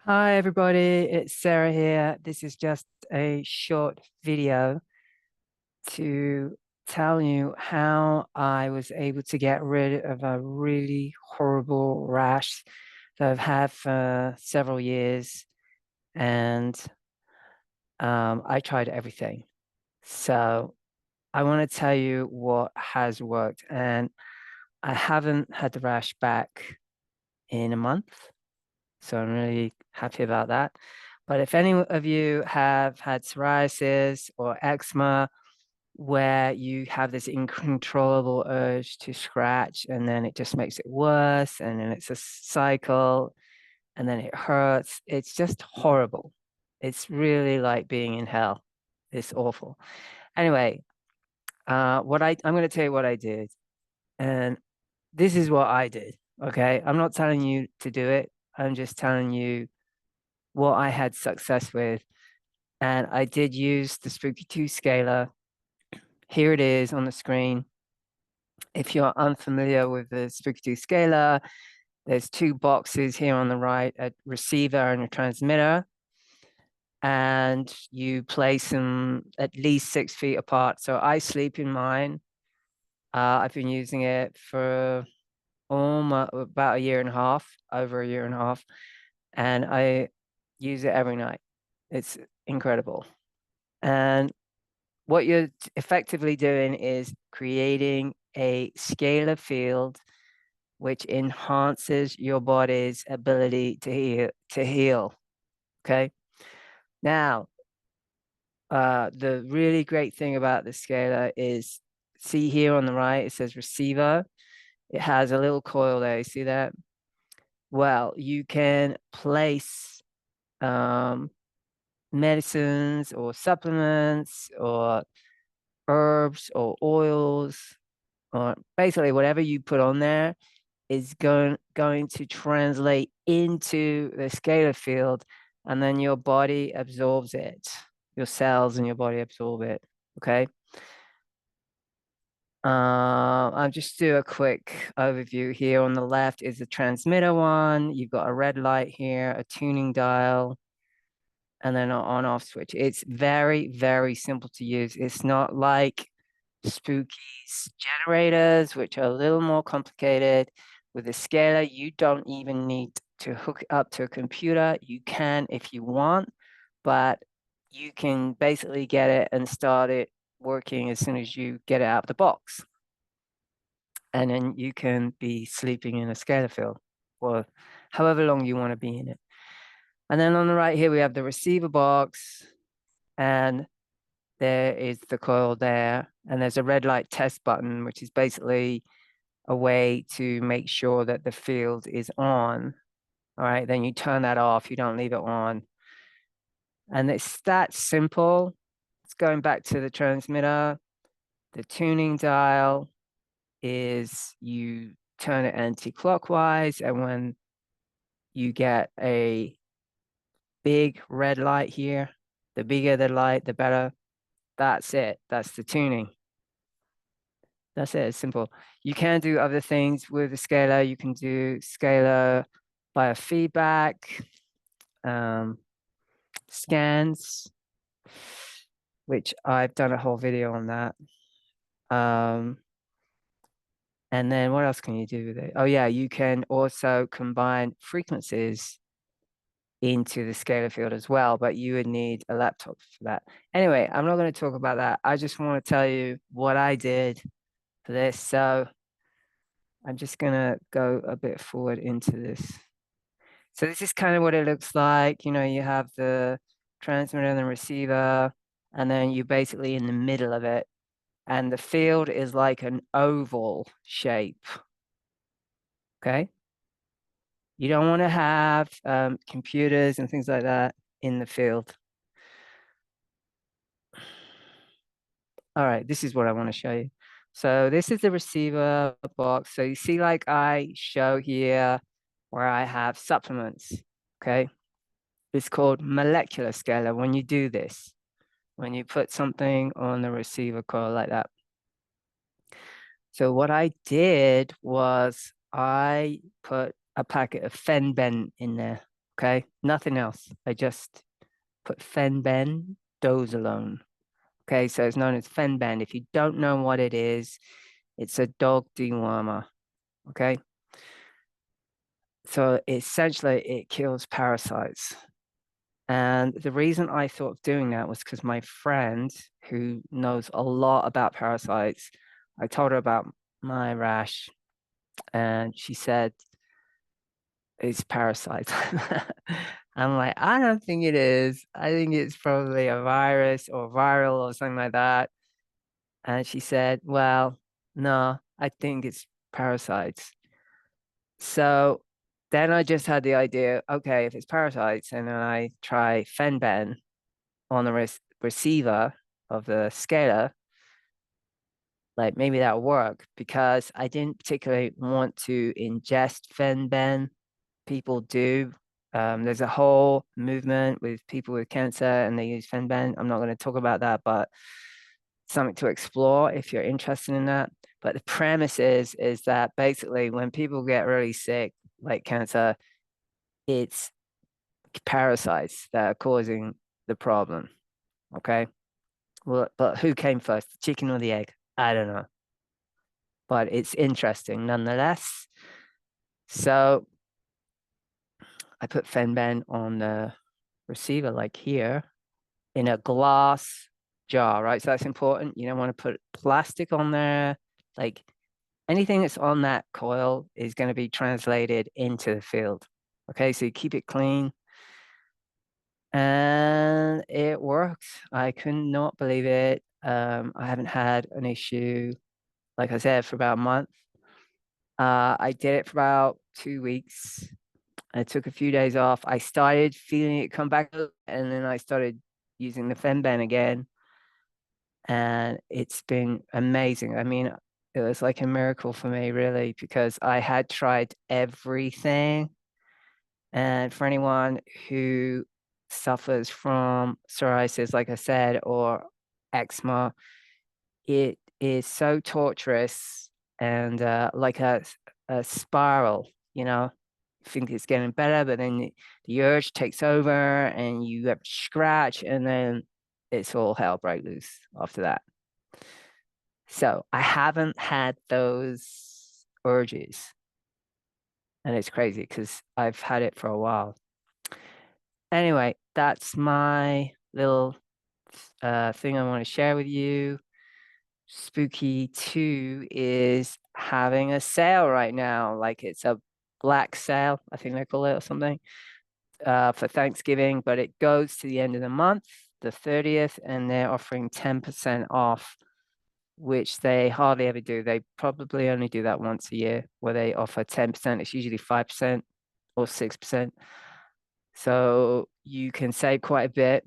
Hi everybody, it's Sarah here. This is just a short video to tell you how I was able to get rid of a really horrible rash that I've had for several years, and I tried everything. So I want to tell you what has worked, and I haven't had the rash back in a month. So I'm really happy about that. But if any of you have had psoriasis or eczema where you have this uncontrollable urge to scratch and then it just makes it worse and then it's a cycle and then it hurts, it's just horrible. It's really like being in hell. It's awful. Anyway, I'm going to tell you what I did, and this is what I did. Okay, I'm not telling you to do it. I'm just telling you what I had success with. And I did use the Spooky2 Scalar. Here it is on the screen. If you're unfamiliar with the Spooky2 Scalar, there's two boxes here on the right, a receiver and a transmitter. And you place them at least 6 feet apart. So I sleep in mine. I've been using it for almost about a year and a half, over a year and a half, and I use it every night. It's incredible. And what you're effectively doing is creating a scalar field which enhances your body's ability to heal. Okay. Now, the really great thing about the scalar is, see here on the right, it says receiver. It has a little coil there. You see that? Well, you can place medicines or supplements or herbs or oils, or basically whatever you put on there is going to translate into the scalar field, and then your body absorbs it. Your cells in your body absorb it. Okay. I'll just do a quick overview here. On the left is the transmitter one. You've got a red light here, a tuning dial, and then an on-off switch. It's very, very simple to use. It's not like Spooky's generators, which are a little more complicated. With the scalar, you don't even need to hook it up to a computer. You can if you want, but you can basically get it and start it working as soon as you get it out of the box. And then you can be sleeping in a scalar field for however long you want to be in it. And then on the right here, we have the receiver box, and there is the coil there. And there's a red light test button, which is basically a way to make sure that the field is on. All right, then you turn that off, you don't leave it on. And it's that simple. It's going back to the transmitter. The tuning dial is you turn it anti-clockwise, and when you get a big red light here, the bigger the light, the better. That's it. That's the tuning. That's it. It's simple. You can do other things with the scalar. You can do scalar biofeedback, scans, which I've done a whole video on that. And then what else can you do with it? Oh yeah, you can also combine frequencies into the scalar field as well, but you would need a laptop for that. Anyway, I'm not going to talk about that. I just want to tell you what I did for this. So I'm just going to go a bit forward into this. So this is kind of what it looks like. You know, you have the transmitter and the receiver, and then you're basically in the middle of it. And the field is like an oval shape. Okay. You don't want to have computers and things like that in the field. All right, this is what I want to show you. So this is the receiver box. So you see, like I show here where I have supplements, okay? It's called molecular scalar when you do this, when you put something on the receiver coil like that. So what I did was I put a packet of Fenben in there, Okay, nothing else. I just put fenbendazole. Okay, so it's known as fenbend. If you don't know what it is, it's a dog dewormer. Okay, so essentially it kills parasites. And the reason I thought of doing that was because my friend, who knows a lot about parasites, I told her about my rash, and she said it's parasites. I'm like, I don't think it is. I think it's probably a virus or viral or something like that. And she said, well, no, I think it's parasites. So then I just had the idea, okay, if it's parasites, and then I try Fenben on the receiver of the scalar, like maybe that'll work, because I didn't particularly want to ingest Fenben. People do. There's a whole movement with people with cancer and they use Fenben. I'm not going to talk about that, but something to explore if you're interested in that. But the premise is that basically when people get really sick, like cancer, it's parasites that are causing the problem. Okay. Well, but who came first, the chicken or the egg? I don't know. But it's interesting nonetheless. So I put Fenben on the receiver, like here, in a glass jar, right? So that's important. You don't want to put plastic on there. Like anything that's on that coil is going to be translated into the field. Okay, so you keep it clean. And it works. I could not believe it. I haven't had an issue, like I said, for about a month. I did it for about 2 weeks. I took a few days off. I started feeling it come back, and then I started using the Fenben again. And it's been amazing. I mean, it was like a miracle for me, really, because I had tried everything. And for anyone who suffers from psoriasis, like I said, or eczema, it is so torturous and like a spiral, you know. You think it's getting better, but then the urge takes over and you get scratch, and then it's all hell break loose after that. So I haven't had those urges, and it's crazy because I've had it for a while. Anyway, that's my little thing I want to share with you. Spooky2 is having a sale right now, like it's a black sale, I think they call it, or something, for Thanksgiving, but it goes to the end of the month, the 30th, and they're offering 10% off, which they hardly ever do. They probably only do that once a year where they offer 10%. It's usually 5% or 6%. So you can save quite a bit.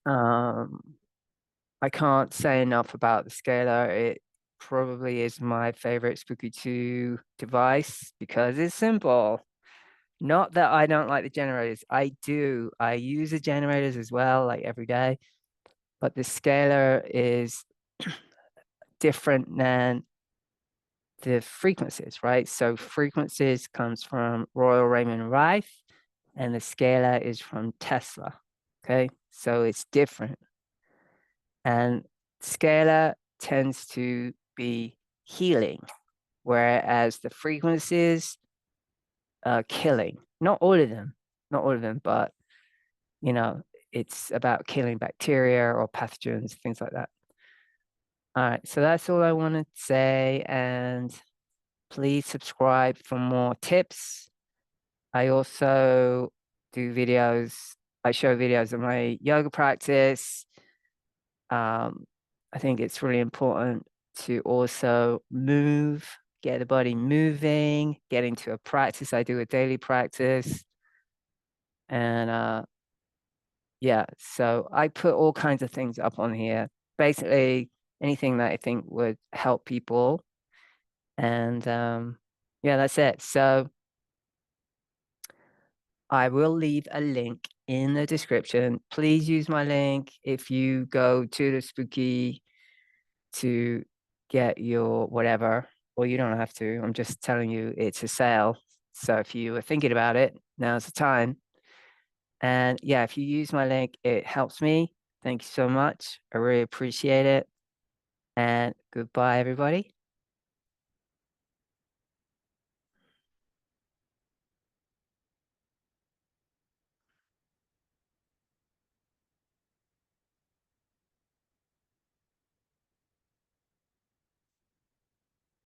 Um, I can't say enough about the scalar. It probably is my favorite Spooky2 device because it's simple. Not that I don't like the generators. I do. I use the generators as well, like every day. But the scalar is different than the frequencies, right? So frequencies comes from Royal Raymond Rife, and the scalar is from Tesla. Okay, so it's different. And scalar tends to be healing, whereas the frequencies are killing. Not all of them, not all of them, but you know, it's about killing bacteria or pathogens, things like that. All right, so that's all I wanted to say, and please subscribe for more tips. I also do videos. I show videos of my yoga practice. I think it's really important to also move, get the body moving, get into a practice. I do a daily practice. And yeah, so I put all kinds of things up on here. Basically, anything that I think would help people. And yeah, that's it. So I will leave a link in the description. Please use my link if you go to the Spooky to get your whatever, or you don't have to. I'm just telling you it's a sale. So if you were thinking about it, now's the time. And yeah, if you use my link, it helps me. Thank you so much. I really appreciate it. And goodbye, everybody.